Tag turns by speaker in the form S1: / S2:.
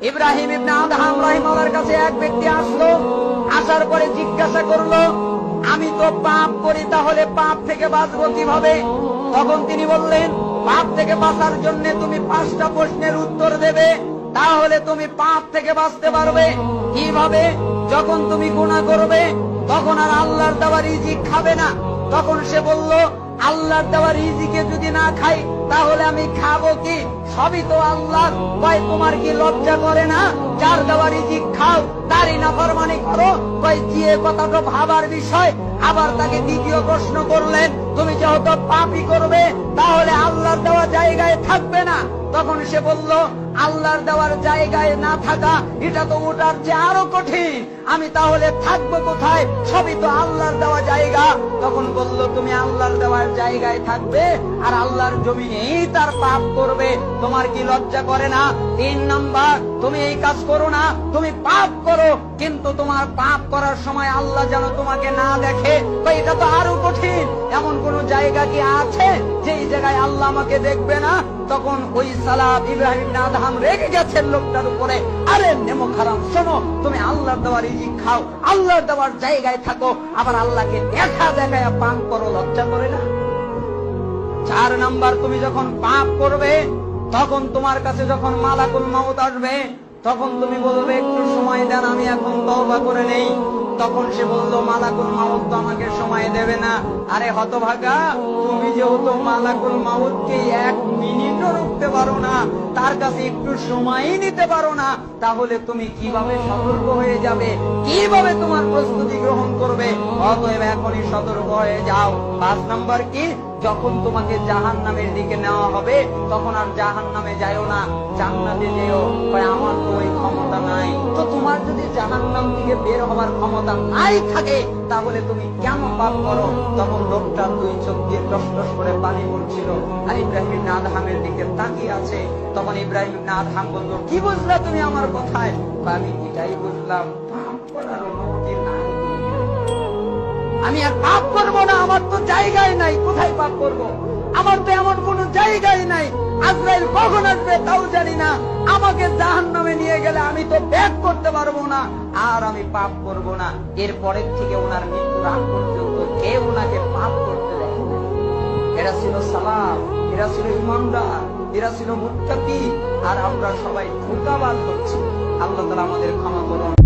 S1: ইব্রাহিম ইবনে Adham রাহিমাহুল্লাহর কাছে এক ব্যক্তি আসলো, আসার পরে জিজ্ঞাসা করলো, আমি তো পাপ করি, তাহলে পাপ থেকে বাঁচবো কিভাবে? তখন তিনি বললেন, পাপ থেকে বাঁচার জন্য তুমি 5টা প্রশ্নের উত্তর দেবে, তাহলে তুমি পাপ থেকে বাঁচতে পারবে। কিভাবে? যখন তুমি গুনাহ করবে তখন আর আল্লাহর দেওয়া রিজিক খাবে না। তখন সে বলল, আল্লাহর দেওয়া রিজিকে যদি না খাই তাহলে আমি খাবো কি? সবই তো আল্লাহ। কয়, তোমার কি লজ্জা করে না? যার দেওয়া রিজিক খাও, তারই নাফরমানি করো। কয়, জি, কথাটা ভাবার বিষয়। আবার তাকে দ্বিতীয় প্রশ্ন করলেন, তুমি যেহেতু পাপই করবে তাহলে আল্লাহর দেওয়া জায়গায় থাকবে না। তখন সে বলল, আল্লাহর দেওয়ার জায়গায় না থাকা এটা তো ওটার চেয়ে আরো কঠিন। আমি তাহলে থাকবো কোথায়? সবই তো আল্লাহর দেওয়া জায়গা। তখন বলল, তুমি আল্লাহর দেওয়ার জায়গায় থাকবে আর আল্লাহর জমিনেই তার পাপ করবে। তোমার কি লজ্জা করে না? 3 নাম্বার, তুমি এই কাজ করো না, তুমি পাপ করো, কিন্তু তোমার পাপ করার সময় আল্লাহ যেন তোমাকে না দেখে। তো এটা তো আরো কঠিন। এমন কোন জায়গা কি আছে যেই জায়গায় আল্লাহ আমাকে দেখবে না? তখন ওই সালাফ ইব্রাহিম ইবনে আদহাম রেগে গেছেন লোকটার উপরে। আরে নেমো খারাম, শোনো, তুমি আল্লাহর দেওয়ার রিজিক খাও, আল্লাহর দেওয়ার জায়গায় থাকো, আবার আল্লাহকে দেখা দেখায় পান করো, লজ্জা করে না? 4 নাম্বার, তুমি যখন পাপ করবে তখন তোমার কাছে যখন মালাকুল মউত আসবে তখন তুমি বলবে, একটু সময় দেন, আমি এখন তওবা করে নেই। তখন সে বলল, মালাকুল মউত তো আমাকে সময় দেবে না। আরে হতভাগা, তুমি যেহেতু মালাকুল মউতকে 1 মিনিটও রুখতে পারো না, তার কাছে একটু সময়ই নিতে পারো না, তাহলে তুমি কিভাবে সতর্ক হয়ে যাবে? কিভাবে তোমার প্রস্তুতি গ্রহণ করবে? অতএব এখনই সতর্ক হয়ে যাও। 5 নাম্বার কি? যখন তোমাকে জাহান্নামের দিকে নেওয়া হবে তখন আর জাহান্নামে যাইও না, জান্নাতে যেও। আমার তো ওই ক্ষমতা নাই। তো তোমার যদি জাহান্নাম থেকে বের হওয়ার ক্ষমতা নাই থাকে তাহলে তুমি কেন পাপ করো? তখন লোকটা 2 চোখ দিয়ে টস টস করে পানি পড়ছিল আর ইব্রাহিম ইবনে আদহামের দিকে তাকিয়ে আছে। তখন ইব্রাহিম ইবনে আদহাম বলল, কি বুঝলা তুমি আমার কথায়? আমি এটাই বুঝলাম, পাপ করার অনুমতি নাই। আমি আর পাপ করবো না, আমার তো জায়গায় নাই। কোথায় পাপ করব? আমার তো এমন কোন জায়গায় নাই। আজরাইল কখন আসবে তাও জানি না। আমাকে জাহান্নামে নিয়ে গেলে আমি তো ব্যাক করতে পারবো না, আর আমি পাপ করব না। এরপরের থেকে ওনার মৃত্যুর আগ পর্যন্ত কেউ ওনাকে পাপ করতে দেয় না। এরা ছিল সালাফ, এরা ছিল ইমানদার, এরা ছিল মুত্তাকি, আর আমরা সবাই ধোঁকাবাজ হচ্ছি। আল্লাহ তাআলা আমাদের ক্ষমা করুন।